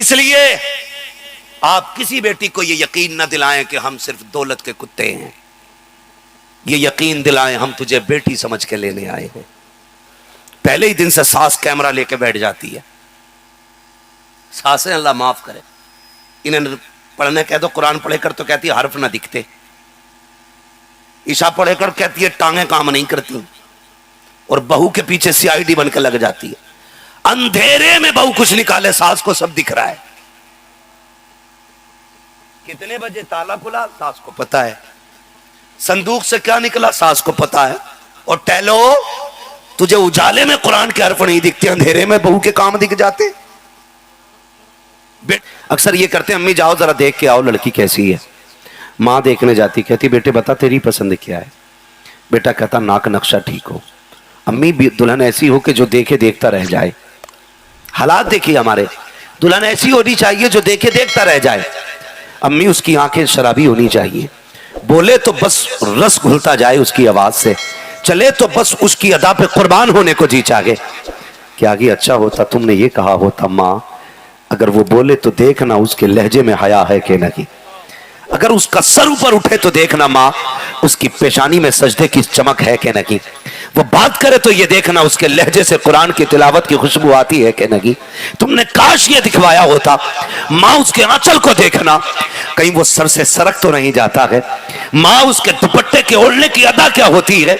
اس لیے آپ کسی بیٹی کو یہ یقین نہ دلائیں کہ ہم صرف دولت کے کتے ہیں. یہ یقین دلائیں ہم تجھے بیٹی سمجھ کے لینے آئے ہیں. پہلے ہی دن سے ساس کیمرہ لے کے بیٹھ جاتی ہے. ساسیں اللہ معاف کرے, انہیں پڑھنے کہہ دو قرآن پڑھے کر تو کہتی ہے حرف نہ دکھتے. عشاء پڑھے کر کہتی ہے ٹانگیں کام نہیں کرتی, اور بہو کے پیچھے سی آئی ڈی بن کے لگ جاتی ہے. اندھیرے میں بہو کچھ نکالے ساس کو سب دکھ رہا ہے. کتنے بجے تالا کھلا ساس کو پتا ہے, صندوق سے کیا نکلا ساس کو پتا ہے. اور ٹیلو تجھے اجالے میں قرآن کے حرف نہیں دکھتے, اندھیرے میں بہو کے کام دکھ جاتے. اکثر یہ کرتے ہیں امی جاؤ ذرا دیکھ کے آؤ لڑکی کیسی ہے. ماں دیکھنے جاتی, کہتی بیٹے بتا تیری پسند کیا ہے. بیٹا کہتا ناک نقشہ ٹھیک ہو. امی دلہن ایسی ہو کہ جو دیکھے دیکھتا رہ جائے. حالات دیکھیے ہمارے, دلہن ایسی ہونی چاہیے جو دیکھے دیکھتا رہ جائے. امی اس کی آنکھیں شرابی ہونی چاہیے, بولے تو بس رس گھلتا جائے اس کی آواز سے, چلے تو بس اس کی ادا پہ قربان ہونے کو جی چاہے. کہ آگے اچھا ہوتا تم نے یہ کہا ہوتا ماں اگر وہ بولے تو دیکھنا اس کے لہجے میں حیا ہے کہ نہیں. اگر اس کا سر اوپر اٹھے تو دیکھنا ماں اس کی پیشانی میں سجدے کی چمک ہے کہ نہیں. وہ بات کرے تو یہ دیکھنا اس کے لہجے سے قرآن کی تلاوت کی خوشبو آتی ہے کہ نہیں. تم نے کاش یہ دکھوایا ہوتا. ماں اس کے آنچل کو دیکھنا کہیں وہ سر سے سرک تو نہیں جاتا ہے. ماں اس کے دوپٹے کے اوڑھنے کی ادا کیا ہوتی ہے,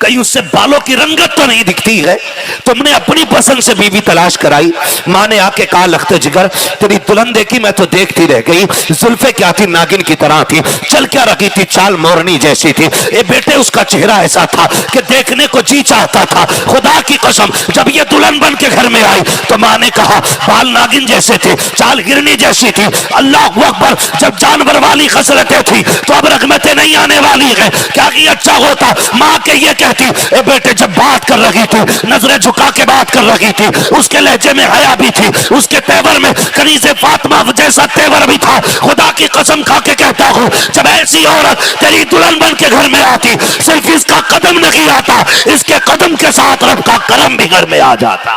کہیں اس سے بالوں کی رنگت تو نہیں دکھتی ہے. تم نے اپنی پسند سے بیوی تلاش کرائی, ماں نے آ کے کہا لخت جگر تیری دلہن دیکھی میں تو دیکھتی رہ گئی. زلفیں کیا تھی ناگن کی طرح تھی, چل کیا رہی تھی چال مورنی جیسی تھی. اے بیٹے اس کا چہرہ ایسا تھا کہ دیکھنے کو جی چاہتا تھا. خدا کی قسم جب یہ دلہن بن کے گھر میں آئی تو ماں نے کہا بال ناگن جیسے تھے, چال ہرنی جیسی تھی. اللہ اکبر, جب جانور والی خصلتیں تھی تو اب رحمتیں نہیں آنے والی ہیں. کیا کہ اچھا ہوتا ماں کے یہ کہتی اے بیٹے جب بات کر رہی تھی نظریں جھکا کے بات کر رہی تھی, اس کے لہجے میں حیا بھی تھی, اس کے تیور میں کنیز فاطمہ جیسا تیور بھی تھا. خدا کی قسم کھا کے کہتا ہوں جب ایسی عورت تیری دلہن بن کے گھر میں آتی صرف اس کا قدم نہیں آتا, اس کے قدم کے ساتھ رب کا کرم بھی گھر میں آ جاتا.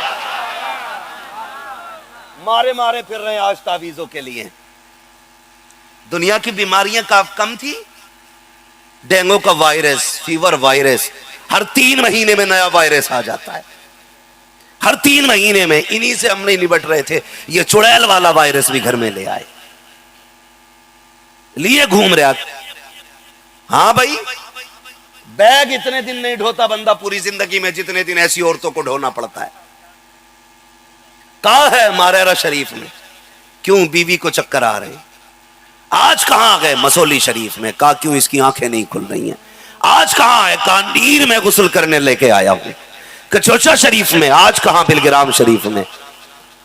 مارے مارے پھر رہے ہیں آج تعویذوں کے لیے. دنیا کی بیماریاں کم تھی, ڈینگو کا وائرس, فیور وائرس, ہر 3 مہینے میں نیا وائرس آ جاتا ہے. ہر 3 مہینے میں انہی سے ہم نہیں نبٹ رہے تھے, یہ چڑیل والا وائرس بھی گھر میں لے آئے, لیے گھوم رہا. ہاں بھائی بیگ اتنے دن نہیں ڈھوتا بندہ پوری زندگی میں جتنے دن ایسی عورتوں کو ڈھونا پڑتا ہے. کہاں ہے ماریرا شریف میں, کیوں بیوی کو چکر آ رہے ہیں. آج کہاں گئے مسولی شریف میں, کہا کیوں اس کی آنکھیں نہیں کھل رہی ہیں. آج کہاں ہے, کہا نیر میں غسل کرنے لے کے آیا ہوں. کچوچا شریف میں, آج کہاں بلگرام شریف میں,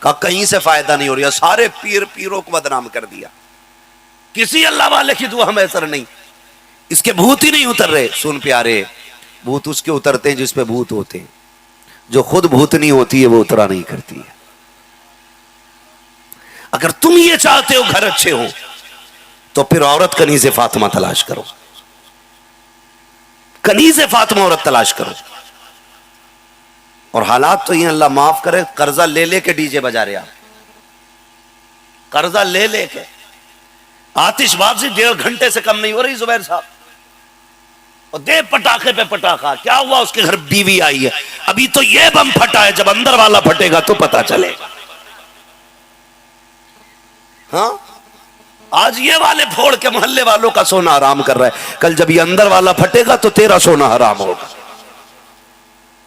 کہا کہیں سے فائدہ نہیں ہو رہا. سارے پیروں کو بدنام کر دیا. کسی اللہ والے کی دعا میں اثر نہیں, اس کے بھوت ہی نہیں اتر رہے. سن پیارے, بھوت اس کے اترتے ہیں جس پہ بھوت ہوتے ہیں, جو خود بھوت نہیں ہوتی ہے وہ اترا نہیں کرتی ہے. اگر تم یہ چاہتے ہو گھر اچھے ہو تو پھر عورت کنیز فاطمہ تلاش کرو, کنیز فاطمہ عورت تلاش کرو. اور حالات تو یہ اللہ معاف کرے, قرضہ لے لے کے ڈی جے بجا رہے. قرضہ لے لے کے آتش بازی 1.5 گھنٹے سے کم نہیں ہو رہی زبیر صاحب, اور دے پٹاخے پہ پٹاخہ. کیا ہوا, اس کے گھر بیوی آئی ہے. ابھی تو یہ بم پھٹا ہے, جب اندر والا پھٹے گا تو پتا چلے گا. ہاں آج یہ والے پھوڑ کے محلے والوں کا سونا حرام کر رہا ہے, کل جب یہ اندر والا پھٹے گا تو تیرا سونا حرام ہوگا.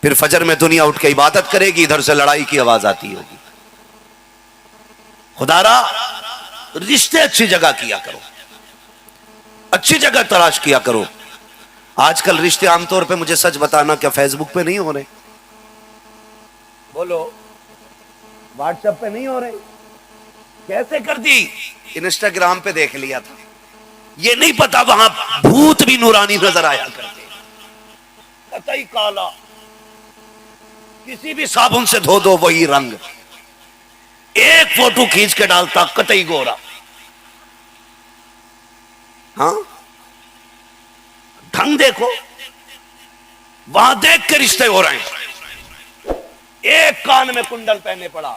پھر فجر میں دنیا اٹھ کے عبادت کرے گی, ادھر سے لڑائی کی آواز آتی ہوگی. خدا را رشتے اچھی جگہ کیا کرو, اچھی جگہ تلاش کیا کرو. آج کل رشتے عام طور پہ مجھے سچ بتانا کیا فیس بک پہ نہیں ہو رہے, بولو واٹس ایپ پہ نہیں ہو رہے. کیسے کر دی, انسٹاگرام پہ دیکھ لیا تھا. یہ نہیں پتا وہاں بھوت بھی نورانی نظر آیا کرتے, قطعی کالا, کسی بھی صابن سے دھو دو وہی رنگ. ایک فوٹو کھینچ کے ڈالتا قطعی گورا. ہاں ڈھنگ دیکھو, وہاں دیکھ کے رشتے ہو رہے ہیں. ایک کان میں کنڈل پہنے پڑا,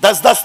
10-10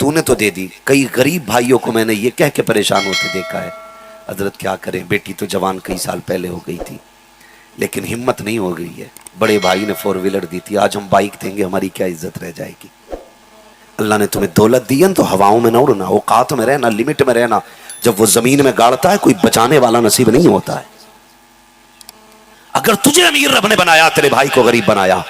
تو نے تو دے دی. کئی غریب بھائیوں کو میں نے یہ کہہ کے پریشان ہوتے دیکھا ہے, حضرت کیا کریں, بیٹی تو جوان کئی سال پہلے ہو گئی تھی لیکن ہمت نہیں ہو گئی ہے. بڑے بھائی نے 4 ویلر دی تھی, آج ہم بائک دیں گے, ہماری کیا عزت رہ جائے گی. اللہ نے تمہیں دولت دی ہے تو ہواؤں میں نہ اڑنا, اوقات میں رہنا, لمٹ میں رہنا. جب وہ زمین میں گاڑتا ہے کوئی بچانے والا نصیب نہیں ہوتا ہے. اگر تجھے امیر رب نے بنایا, تیرے بھائی کو غریب بنایا,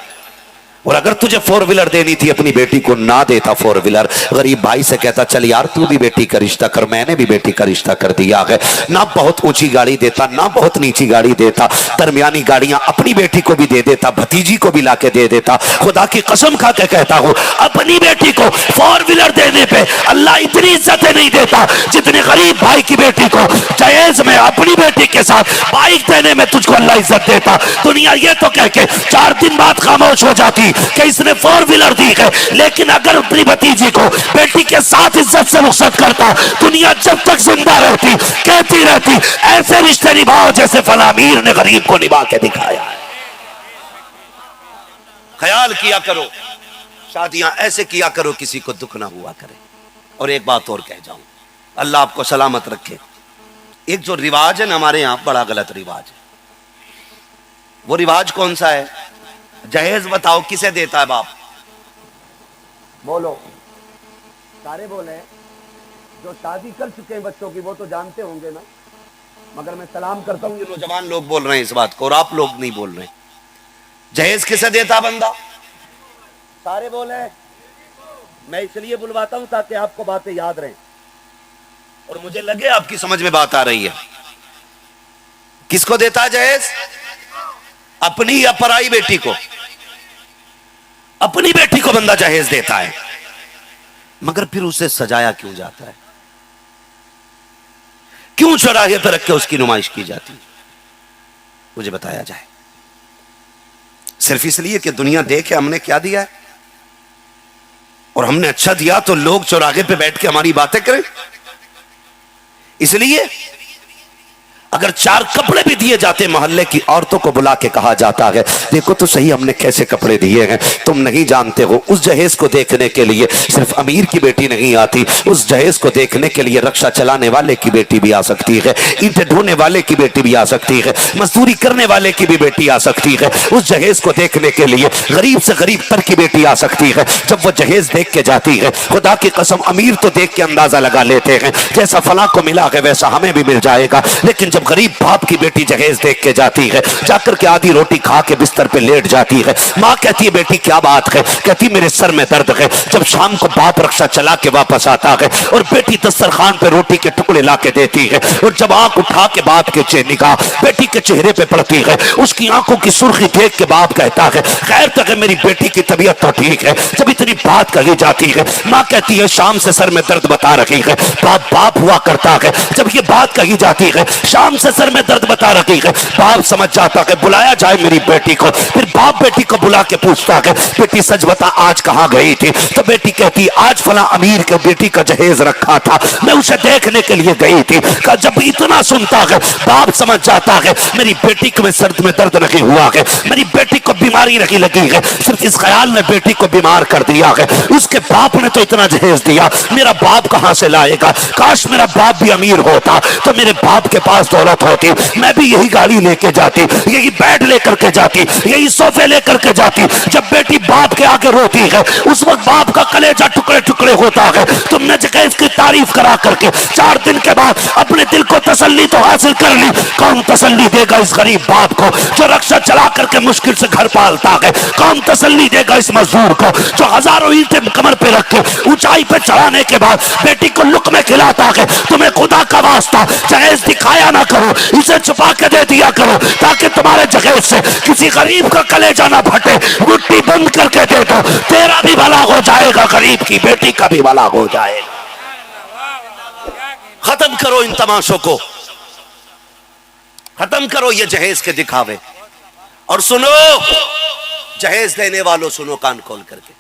اور اگر تجھے 4 ویلر دینی تھی اپنی بیٹی کو نہ دیتا 4 ویلر, غریب بھائی سے کہتا چل یار تو بھی بیٹی کا رشتہ کر, میں نے بھی بیٹی کا رشتہ کر دیا ہے. نہ بہت اونچی گاڑی دیتا, نہ بہت نیچی گاڑی دیتا, درمیانی گاڑیاں اپنی بیٹی کو بھی دے دیتا, بھتیجی کو بھی لا کے دے دیتا. خدا کی قسم کھا کے کہتا ہوں, اپنی بیٹی کو 4 ویلر دینے پہ اللہ اتنی عزتیں نہیں دیتا جتنے غریب بھائی کی بیٹی کو جہیز میں اپنی بیٹی کے ساتھ بائک دینے میں تجھ کو اللہ عزت دیتا. دنیا یہ تو کہہ کے 4 دن بعد خاموش ہو جاتی کہ اس نے 4 ویلر دی ہے, لیکن اگر اپنی بھتیجی کو بیٹی کے ساتھ عزت سے رخصت کرتا, دنیا جب تک زندہ رہتی کہتی رہتی ایسے رشتے نبھاؤ جیسے فلاں امیر نے غریب کو نبھا کے دکھایا ہے. خیال کیا کرو, شادیاں ایسے کیا کرو کسی کو دکھ نہ ہوا کرے. اور ایک بات اور کہہ جاؤں, اللہ آپ کو سلامت رکھے. ایک جو رواج ہے نا ہمارے یہاں, بڑا غلط رواج ہے. وہ رواج کون سا ہے؟ جہیز بتاؤ کسے دیتا ہے باپ؟ بولو, سارے بولے. جو شادی کر چکے ہیں بچوں کی وہ تو جانتے ہوں گے نا, مگر میں سلام کرتا ہوں یہ نوجوان لوگ بول رہے ہیں اس بات کو اور آپ لوگ نہیں بول رہے. جہیز کسے دیتا بندہ؟ سارے بولے. میں اس لیے بلواتا ہوں تاکہ آپ کو باتیں یاد رہیں اور مجھے لگے آپ کی سمجھ میں بات آ رہی ہے. کس کو دیتا ہے جہیز؟ اپنی یا پرائی بیٹی کو؟ اپنی بیٹی کو بندہ جہیز دیتا ہے, مگر پھر اسے سجایا کیوں جاتا ہے؟ کیوں چوراہے پہ رکھ کے اس کی نمائش کی جاتی؟ مجھے بتایا جائے. صرف اس لیے کہ دنیا دیکھے ہم نے کیا دیا ہے, اور ہم نے اچھا دیا تو لوگ چوراہے پہ بیٹھ کے ہماری باتیں کریں. اس لیے اگر 4 کپڑے بھی دیے جاتے محلے کی عورتوں کو بلا کے کہا جاتا ہے دیکھو تو صحیح ہم نے کیسے کپڑے دیے ہیں, تم نہیں جانتے ہو اس جہیز کو دیکھنے کے لیے صرف امیر کی بیٹی نہیں آتی, اس جہیز کو دیکھنے کے لیے رکشہ چلانے والے کی بیٹی بھی آ سکتی ہے, اینٹیں ڈھونے والے کی بیٹی بھی آ سکتی ہے, مزدوری کرنے والے کی بھی بیٹی آ سکتی ہے. اس جہیز کو دیکھنے کے لیے غریب سے غریب تر کی بیٹی آ سکتی ہے. جب وہ جہیز دیکھ کے جاتی ہے, خدا کی قسم امیر تو دیکھ کے اندازہ لگا لیتے ہیں جیسا فلاں کو ملا ہے ویسا ہمیں بھی مل جائے گا, لیکن جب غریب باپ کی بیٹی جہیز دیکھ کے جاتی ہے, جا کر کے آدھی روٹی کھا کے بستر پہ لیٹ جاتی ہے, ماں کہتی ہے بیٹی کیا بات ہے؟ کہتی میرے سر میں درد ہے. جب شام کو باپ رکشہ چلا کے واپس آتا ہے اور بیٹی دسترخوان پہ روٹی کے ٹکڑے لا کے دیتی ہے, اور جب آنکھ اٹھا کے باپ کے نگاہ بیٹی کے چہرے پہ پڑتی ہے, اس کی آنکھوں کی سرخی دیکھ کے باپ کہتا ہے خیر تک ہے میری بیٹی کی طبیعت تو ٹھیک ہے. جب اتنی بات کہی جاتی ہے, ماں کہتی ہے شام سے سر میں درد بتا رہی ہے. باپ ہوا کرتا ہے, جب یہ بات کہی جاتی ہے شام سے سر میں درد بتا رہی ہے, باپ سمجھ جاتا ہے بلایا جائے میری بیٹی کو. پھر باپ بیٹی کو بلا کے پوچھتا ہے بیٹی سچ بتا آج کہاں گئی تھی؟ تو بیٹی کہتی آج فلاں امیر کے بیٹی کا جہیز رکھا تھا, میں اسے دیکھنے کے لیے گئی تھی. جب اتنا سنتا ہے باپ سمجھ جاتا ہے میری بیٹی کو سرد میں درد نہیں ہوا ہے, میری بیٹی کو بیماری نہیں لگی ہے, صرف اس خیال نے بیٹی کو بیمار کر دیا ہے. اس کے باپ نے تو اتنا جہیز دیا, میرا باپ کہاں سے لائے گا؟ کاش میرا باپ بھی امیر ہوتا تو میرے باپ کے پاس دولت ہوتی, میں بھی یہی گاڑی لے کے جاتی, یہی بیڈ لے کر کے جاتی, یہی صوفے لے کر کے جاتی. جب بیٹی باپ کے آگے روتی ہے اس وقت باپ کا کلیجہ ٹکڑے ٹکڑے ہوتا ہے. تم نے جہیز کی تعریف کرا کر کے 4 دن کے بعد اپنے دل کو تسلی تو حاصل کر لی, کون تسلی دے گا اس غریب باپ کو جو رکشہ چلا کر کے مشکل سے گھر پالتا ہے؟ کون تسلی دے گا اس مزدور کو جو ہزاروں اینٹیں کمر پہ رکھ کے اونچائی پہ چڑھانے کے بعد بیٹی کو لقمے کھلاتا ہے؟ تمہیں خدا کا واسطہ جہیز دکھایا نہ کرو, اسے چھپا کے دے دیا کرو تاکہ تمہارے جہیز سے کسی غریب کا کلیجہ نہ پھٹے. مٹھی بند کر کے دے دو, تیرا بھی بھلا ہو جائے گا, غریب کی بیٹی کا بھی بھلا ہو جائے گا. ختم کرو ان تماشوں کو, ختم کرو یہ جہیز کے دکھاوے. اور سنو جہیز دینے والوں سنو کان کھول کر کے,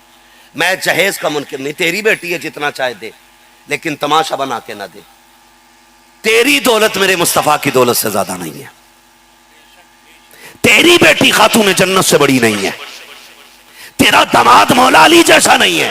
میں جہیز کا منکر نہیں, تیری بیٹی ہے جتنا چاہے دے, لیکن تماشا بنا کے نہ دے. تیری دولت میرے مصطفیٰ کی دولت سے زیادہ نہیں ہے, تیری بیٹی خاتون جنت سے بڑی نہیں ہے, تیرا داماد مولا علی جیسا نہیں ہے.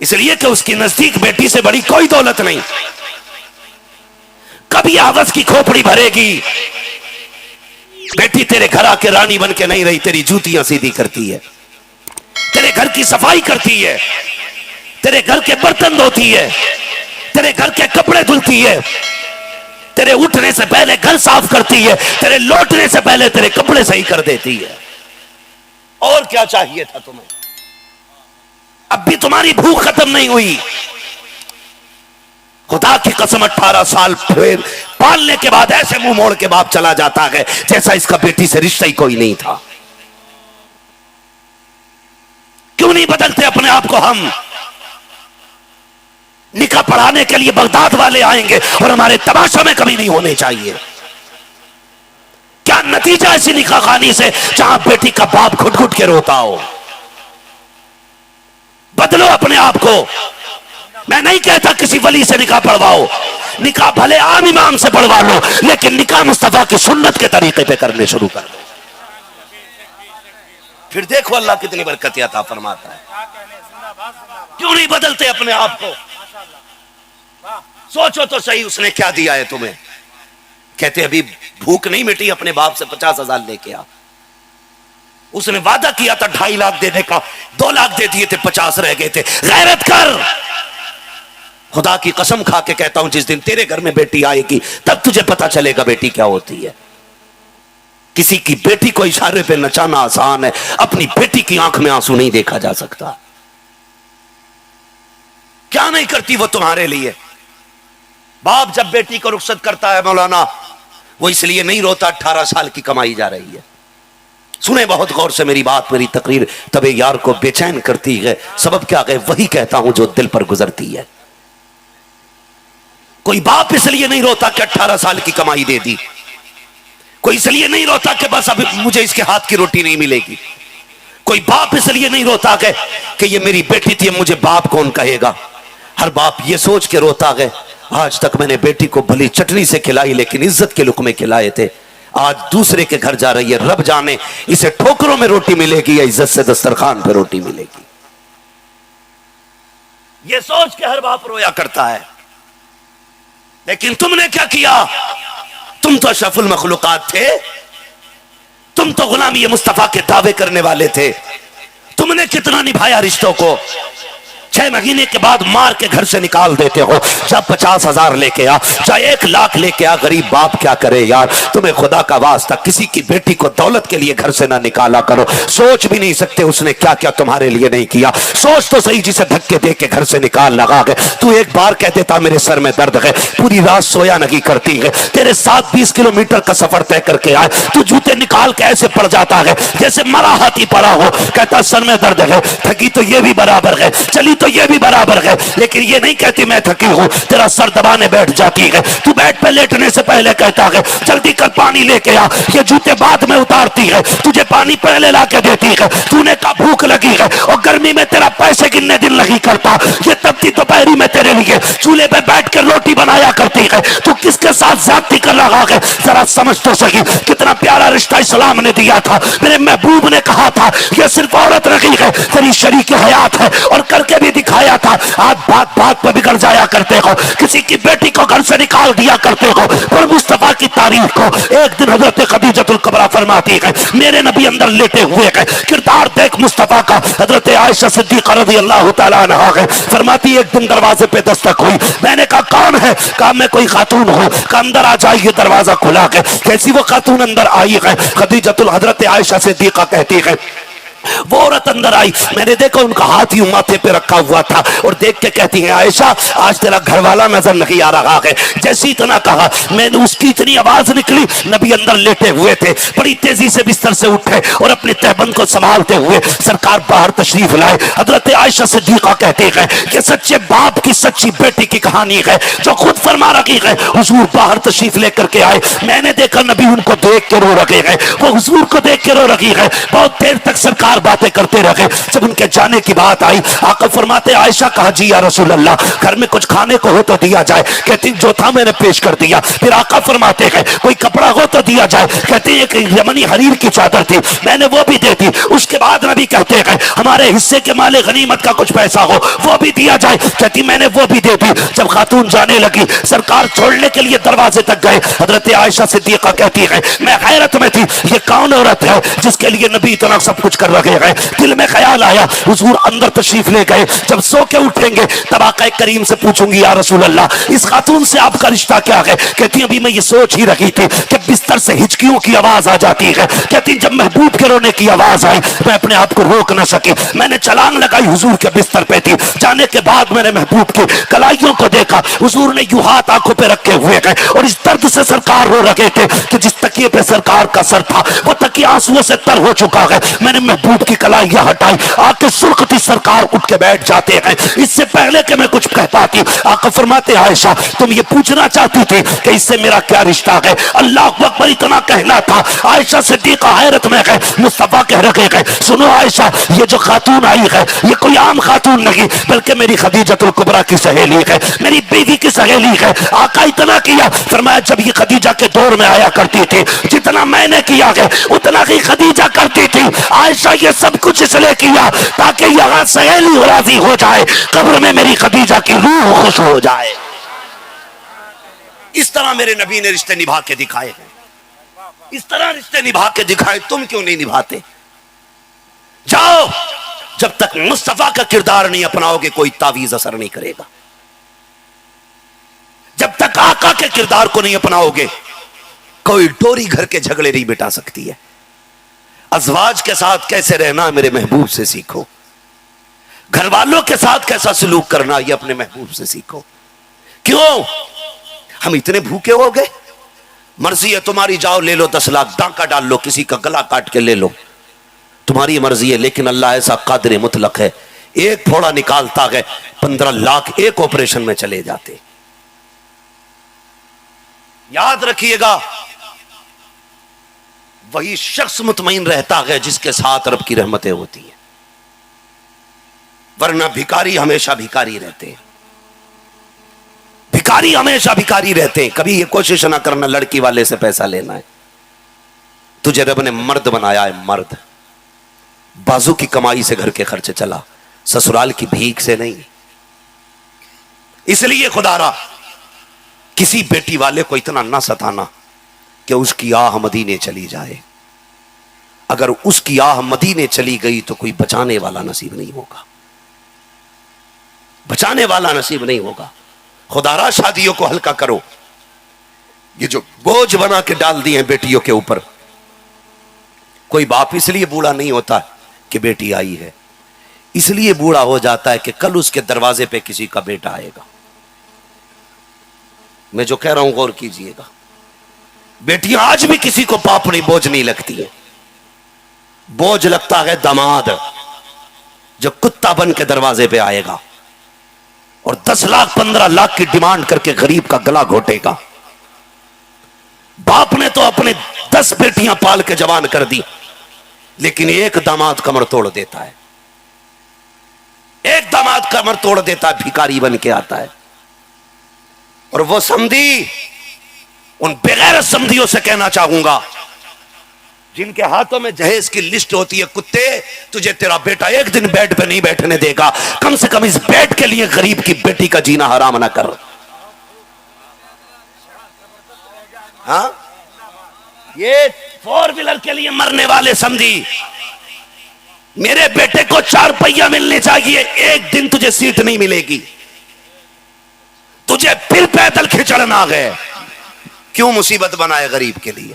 اس لیے کہ اس کی نزدیک بیٹی سے بڑی کوئی دولت نہیں. کبھی آواز کی کھوپڑی بھرے گی. بیٹی تیرے گھر آ کے رانی بن کے نہیں رہی، تیری جوتیاں سیدھی کرتی ہے، تیرے گھر کی صفائی کرتی ہے، تیرے گھر کے برتن دھوتی ہے، تیرے گھر کے کپڑے دھلتی ہے، تیرے اٹھنے سے پہلے گھر صاف کرتی ہے، تیرے لوٹنے سے پہلے تیرے کپڑے صحیح کر دیتی ہے. اور کیا چاہیے تھا تمہیں؟ اب بھی تمہاری بھوک ختم نہیں ہوئی. خدا کی قسم 18 سال پھر پالنے کے بعد ایسے منہ موڑ کے باپ چلا جاتا ہے جیسا اس کا بیٹی سے رشتہ ہی کوئی نہیں تھا. کیوں نہیں بدلتے اپنے آپ کو؟ ہم نکاح پڑھانے کے لیے بغداد والے آئیں گے اور ہمارے تماشا میں کبھی نہیں ہونے چاہیے. کیا نتیجہ ایسی نکاح خانی سے جہاں بیٹی کا باپ گھٹ گھٹ کے روتا ہو؟ بدلو اپنے آپ کو. میں نہیں کہتا کسی ولی سے نکاح پڑھواؤ، نکاح بھلے عام امام سے پڑھوا لو، لیکن نکاح مصطفیٰ کی سنت کے طریقے پہ کرنے شروع کر دو. پھر دیکھو اللہ کتنی برکت عطا فرماتا ہے. کیوں نہیں بدلتے اپنے آپ کو؟ سوچو تو صحیح اس نے کیا دیا ہے تمہیں. کہتے ابھی بھوک نہیں مٹی، اپنے باپ سے 50,000 لے کے آ. اس نے وعدہ کیا تھا 2.5 لاکھ دینے کا، 2 لاکھ دے دیے تھے، 50 رہ گئے تھے. غیرت کر. خدا کی قسم کھا کے کہتا ہوں جس دن تیرے گھر میں بیٹی آئے گی تب تجھے پتا چلے گا بیٹی کیا ہوتی ہے. کسی کی بیٹی کو اشارے پہ نچانا آسان ہے، اپنی بیٹی کی آنکھ میں آنسو نہیں دیکھا جا سکتا. کیا نہیں کرتی وہ تمہارے لیے. باپ جب بیٹی کو رخصت کرتا ہے مولانا، وہ اس لیے نہیں روتا 18 سال کی کمائی جا رہی ہے. سنیں بہت غور سے میری بات، میری تقریر تبے یار کو بے چین کرتی ہے. سبب کیا ہے؟ وہی کہتا ہوں جو دل پر گزرتی ہے. کوئی باپ اس لیے نہیں روتا کہ 18 سال کی کمائی دے دی. کوئی اس لیے نہیں روتا کہ بس اب مجھے اس کے ہاتھ کی روٹی نہیں ملے گی. کوئی باپ اس لیے نہیں روتا کہ یہ میری بیٹی تھی اب مجھے باپ کون کہے گا. ہر باپ یہ سوچ کے روتا ہے آج تک میں نے بیٹی کو بھلی چٹنی سے کھلائی لیکن عزت کے لقمے کھلائے تھے. آج دوسرے کے گھر جا رہی ہے، رب جانے اسے ٹھوکروں میں روٹی ملے گی یا عزت سے دسترخوان پہ روٹی ملے گی. یہ سوچ کے ہر باپ رویا کرتا ہے. لیکن تم نے کیا کیا؟ تم تو اشرف المخلوقات تھے، تم تو غلامی مصطفیٰ کے دعوے کرنے والے تھے. تم نے کتنا نبھایا رشتوں کو. 6 مہینے کے بعد مار کے گھر سے نکال دیتے ہو. جب 50,000 لے کے آ، چاہے 1 لاکھ لے کے آ، غریب باپ کیا کرے یار. تمہیں خدا کا واسطہ کسی کی بیٹی کو دولت کے لیے گھر سے نہ نکالا کرو. سوچ بھی نہیں سکتے اس نے کیا کیا تمہارے لیے نہیں کیا. سوچ تو صحیح جسے دھکے دے کے گھر سے نکال لگا گئے. تو ایک بار کہہ دیتا میرے سر میں درد ہے، پوری رات سویا نہیں کرتی ہے. تیرے ساتھ 20 کلومیٹر کا سفر طے کر کے آئے، تو جوتے نکال کے ایسے پڑ جاتا ہے جیسے مرا ہاتھی پڑا ہو. کہتا سر میں درد ہے، تھکی تو یہ بھی برابر ہے، چلی تو یہ بھی برابر ہے، لیکن یہ نہیں کہتی میں تھکی ہوں. تیرا سر دبانے بیٹھ جاتی ہے. تو بیڈ پہ لیٹنے سے پہلے کہتا ہے جلدی کر پانی لے کے آ. یہ جوتے بعد میں اتارتی ہے، تجھے پانی پہلے لا کے دیتی ہے. تو نے کہا بھوک لگی ہے اور گرمی میں تیرا پیسے گننے دن نہیں کرتا. یہ تبتی دوپہری میں تیرے لیے چولہے پہ بیٹھ کے روٹی بنایا کرتی ہے. تو کس کے ساتھ زیادتی کر رہا ہے؟ ذرا سمجھ تو صحیح کتنا پیارا رشتہ اسلام نے دیا تھا. میرے محبوب نے کہا تھا یہ صرف عورت رہی ہے، تیری شریک حیات ہے، اور کر کے بھی دکھایا تھا. آج بات بات پہ بگڑ جایا کرتے ہو، کسی کی بیٹی کو گھر سے نکال دیا کرتے ہو. پر مصطفیٰ کی تعریف کو ایک دن حضرت خدیجۃ الکبریٰ فرماتی ہے میرے نبی اندر لیٹے ہوئے ہیں. کردار دیکھ مصطفیٰ کا. حضرت عائشہ صدیقہ رضی اللہ تعالیٰ عنہا ہے فرماتی ایک دن دروازے پہ دستک ہوئی. میں نے کہا کون ہے؟ کہا میں کوئی خاتون ہوں. کہا اندر آ جائیے. دروازہ کھلا ہے. کیسی وہ خاتون اندر آئی ہے؟ خدیجۃ حضرت عائشہ صدیقہ کہتی ہے وہ عورت اندر آئی، میں نے دیکھا ان کا ہاتھ ہی ماتھے پہ رکھا ہوا تھا، اور دیکھ کے کہتی ہے عائشہ آج تیرا گھر والا نظر نہیں آ رہا ہے. جیسی اتنا کہا میں نے اس کی اتنی آواز نکلی، نبی اندر لیٹے ہوئے تھے، بڑی تیزی سے بستر سے اٹھے اور اپنے تہبند کو سنبھالتے ہوئے سرکار باہر تشریف لائے. حضرت عائشہ صدیقہ کہتے ہیں کہ سچے باپ کی سچی بیٹی کی کہانی ہے جو خود فرما رکھا لگی ہے. حضور باہر تشریف لے کر کے آئے, میں نے دیکھا نبی ان کو دیکھ کے رو رہے ہیں, وہ حضور کو دیکھ کے رو رہی ہے. بہت دیر تک سرکار باتیں کرتے رہے. جب ان کے جانے کی بات آئی, آقا فرماتے عائشہ کہا جی یا رسول اللہ گھر میں کچھ کھانے کو ہو تو دیا جائے. کہتی جو تھا میں نے پیش کر دیا. پھر آقا فرماتے ہیں کوئی کپڑا ہو تو دیا جائے. کہتی ایک یمنی حریر کی چادر تھی, میں نے وہ بھی دے دی. اس کے بعد نبی کہتے ہیں ہمارے حصے کے مال غنیمت کا کچھ پیسہ ہو وہ بھی دیا جائے. کہتی میں نے وہ بھی دے دی. جب خاتون جانے لگی, سرکار چھوڑنے کے لیے دروازے تک گئے. حضرت عائشہ صدیقہ کہتی ہے میں حیرت میں تھی, یہ کون عورت ہے جس کے لیے نبی اتنا سب کچھ کر رہے ہیں. دل میں خیال آیا, حضور اندر تشریف لے گئے. جب سو کے اٹھیں گے تب آقا کریم سے پوچھوں گی یا رسول اللہ اس خاتون سے آپ کا رشتہ کیا ہے. کہتی ابھی میں یہ سوچ ہی رہی تھی کہ بستر سے ہچکیوں کی آواز آ جاتی ہے. کہتی جب محبوب کے رونے کی آواز آئی میں اپنے آپ کو روک نہ سکی, میں نے چھلانگ لگائی, حضور کے بستر پہ تھی. جانے کے بعد میں نے محبوب کی کلائیوں کو دیکھا, حضور نے یوں ہاتھ آنکھوں پہ رکھے ہوئے ہیں اور اس درد سے سرکار رو رہے تھے کہ جس تکیے پہ سرکار کا سر تھا وہ تکیہ آنسوؤں سے تر ہو چکا ہے. میں نے محبوب کی کلائیاں ہٹائی, آ کے سرخ تھی, سرکار اٹھ کے بیٹھ جاتے ہیں. اس سے پہلے کہ میں کچھ کہہ پاتی آقا فرماتے عائشہ تم یہ پوچھنا چاہتی تھی کہ اس سے میرا کیا رشتہ ہے. اللہ اکبر اتنا کہنا تھا. عائشہ صدیقہ حیرت میں ہے. مصطفیٰ کہہ رہے ہیں سنو عائشہ یہ جو خاتون آئی ہے یہ کوئی عام خاتون نہیں بلکہ میری خدیجۃ الکبریٰ کی سہیلی ہے, میری بیوی کی سہیلی ہے. آقا اتنا کیا, فرمایا جب یہ خدیجہ کے دور میں آیا کرتی تھی جتنا میں نے کیا ہے اتنا ہی خدیجہ کرتی تھی. عائشہ یہ سب کچھ اس لیے کیا تاکہ یہاں سہیلی راضی ہو جائے, قبر میں میری خدیجہ کی روح خوش ہو جائے. اس طرح میرے نبی نے رشتے نبھا کے دکھائے ہیں, اس طرح رشتے نبھا کے دکھائے. تم کیوں نہیں نبھاتے؟ جاؤ, جب تک مصطفیٰ کا کردار نہیں اپناؤ گے کوئی تعویذ اثر نہیں کرے گا. جب تک آقا کے کردار کو نہیں اپناؤ گے کوئی ڈوری گھر کے جھگڑے نہیں مٹا سکتی ہے. ازواج کے ساتھ کیسے رہنا میرے محبوب سے سیکھو, گھر والوں کے ساتھ کیسا سلوک کرنا یہ اپنے محبوب سے سیکھو. کیوں ہم اتنے بھوکے ہو گئے؟ مرضی ہے تمہاری, جاؤ لے لو 10 لاکھ, ڈانکا ڈال لو, کسی کا گلا کاٹ کے لے لو, تمہاری مرضی ہے. لیکن اللہ ایسا قادر مطلق ہے, ایک پھوڑا نکالتا ہے 15 لاکھ ایک آپریشن میں چلے جاتے. یاد رکھیے گا وہی شخص مطمئن رہتا ہے جس کے ساتھ رب کی رحمتیں ہوتی ہیں, ورنہ بھکاری ہمیشہ بھکاری رہتے ہیں. بھکاری ہمیشہ بھکاری رہتے ہیں. کبھی یہ کوشش نہ کرنا لڑکی والے سے پیسہ لینا ہے. تجھے رب نے مرد بنایا ہے, مرد بازو کی کمائی سے گھر کے خرچے چلا, سسرال کی بھیک سے نہیں. اس لیے خدا را کسی بیٹی والے کو اتنا نہ ستانا کہ اس کی آہ مدینے چلی جائے. اگر اس کی آہ مدینے چلی گئی تو کوئی بچانے والا نصیب نہیں ہوگا, بچانے والا نصیب نہیں ہوگا. خدا را شادیوں کو ہلکا کرو. یہ جو بوجھ بنا کے ڈال دیے ہیں بیٹیوں کے اوپر, کوئی باپ اس لیے بوڑھا نہیں ہوتا کہ بیٹی آئی ہے, اس لیے بوڑھا ہو جاتا ہے کہ کل اس کے دروازے پہ کسی کا بیٹا آئے گا. میں جو کہہ رہا ہوں غور کیجئے گا. بیٹیاں آج بھی کسی کو پاپڑی بوجھ نہیں لگتی ہے, بوجھ لگتا ہے داماد جو کتا بن کے دروازے پہ آئے گا اور 10 لاکھ 15 لاکھ کی ڈیمانڈ کر کے غریب کا گلا گھوٹے گا. باپ نے تو اپنے 10 بیٹیاں پال کے جوان کر دی, لیکن ایک داماد کمر توڑ دیتا ہے, ایک داماد کمر توڑ دیتا ہے, بھکاری بن کے آتا ہے. اور وہ سمدھی, ان بغیر سمدھیوں سے کہنا چاہوں گا جن کے ہاتھوں میں جہیز کی لسٹ ہوتی ہے, کتے تجھے تیرا بیٹا ایک دن بیڈ پہ نہیں بیٹھنے دے گا, کم سے کم اس بیڈ کے لیے غریب کی بیٹی کا جینا حرام نہ کر. ہاں یہ 4 ویلر کے لیے مرنے والے سمجھی, میرے بیٹے کو 4 پہیہ ملنے چاہیے, ایک دن تجھے سیٹ نہیں ملے گی, تجھے پھر پیدل کھچڑنا ہے. کیوں مصیبت بنائے غریب کے لیے,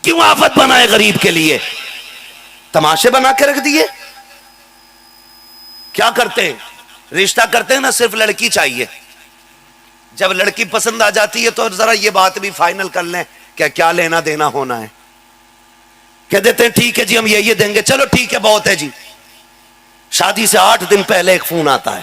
کیوں آفت بنائے غریب کے لیے؟ تماشے بنا کے رکھ دیے. کیا کرتے ہیں, رشتہ کرتے ہیں نا صرف لڑکی چاہیے, جب لڑکی پسند آ جاتی ہے تو ذرا یہ بات بھی فائنل کر لیں کہ کیا لینا دینا ہونا ہے. کہہ دیتے ہیں ٹھیک ہے جی ہم یہ دیں گے, چلو ٹھیک ہے بہت ہے جی. شادی سے 8 دن پہلے ایک فون آتا ہے,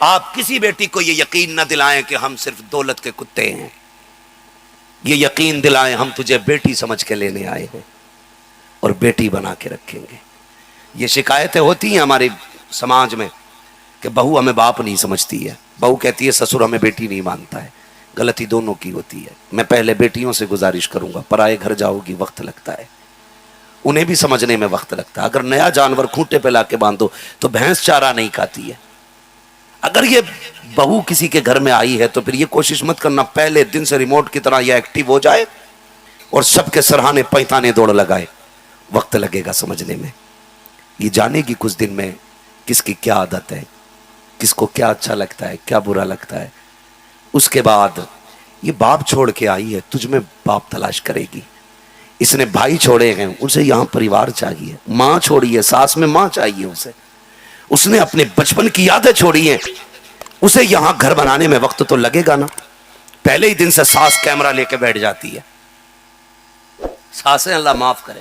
آپ کسی بیٹی کو یہ یقین نہ دلائیں کہ ہم صرف دولت کے کتے ہیں، یہ یقین دلائیں ہم تجھے بیٹی سمجھ کے لینے آئے ہیں اور بیٹی بنا کے رکھیں گے۔ یہ شکایتیں ہوتی ہیں ہمارے سماج میں کہ بہو ہمیں باپ نہیں سمجھتی ہے، بہو کہتی ہے سسر ہمیں بیٹی نہیں مانتا ہے۔ غلطی دونوں کی ہوتی ہے۔ میں پہلے بیٹیوں سے گزارش کروں گا، پرائے گھر جاؤ گی وقت لگتا ہے، انہیں بھی سمجھنے میں وقت لگتا ہے۔ اگر نیا جانور کھوٹے پہ لا کے باندھو تو بھینس چارہ نہیں کھاتی ہے۔ اگر یہ بہو کسی کے گھر میں آئی ہے تو پھر یہ کوشش مت کرنا پہلے دن سے ریموٹ کی طرح یہ ایکٹیو ہو جائے اور سب کے سرہانے پیتانے دوڑ لگائے، وقت لگے گا سمجھنے میں۔ یہ جانے گی کچھ دن میں کس کی کیا عادت ہے، کس کو کیا اچھا لگتا ہے، کیا برا لگتا ہے۔ اس کے بعد یہ باپ چھوڑ کے آئی ہے، تجھ میں باپ تلاش کرے گی۔ اس نے بھائی چھوڑے ہیں، اسے یہاں پریوار چاہیے۔ ماں چھوڑی ہے، ساس میں ماں چاہیے اسے۔ اس نے اپنے بچپن کی یادیں چھوڑی ہیں، اسے یہاں گھر بنانے میں وقت تو لگے گا نا۔ پہلے ہی دن سے ساس کیمرہ لے کے بیٹھ جاتی ہے۔ ساسیں اللہ معاف کرے،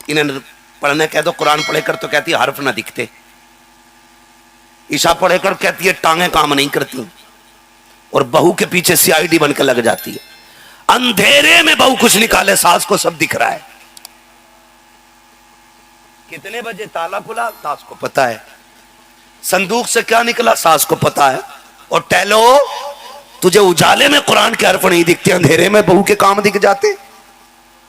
انہیں پڑھنے کہہ دو قرآن پڑھے کر تو کہتی ہے حرف نہ دکھتے، عشاء پڑھے کر کہتی ہے ٹانگیں کام نہیں کرتی، اور بہو کے پیچھے سی آئی ڈی بن کے لگ جاتی ہے۔ اندھیرے میں بہو کچھ نکالے، ساس کو سب دکھ رہا ہے۔ کتنے بجے تالا کھلا ساس کو پتا ہے، صندوق سے کیا نکلا ساس کو پتا ہے۔ اور ٹیلو تجھے اجالے میں قرآن کے حرف نہیں دکھتے، اندھیرے میں بہو کے کام دکھ جاتے۔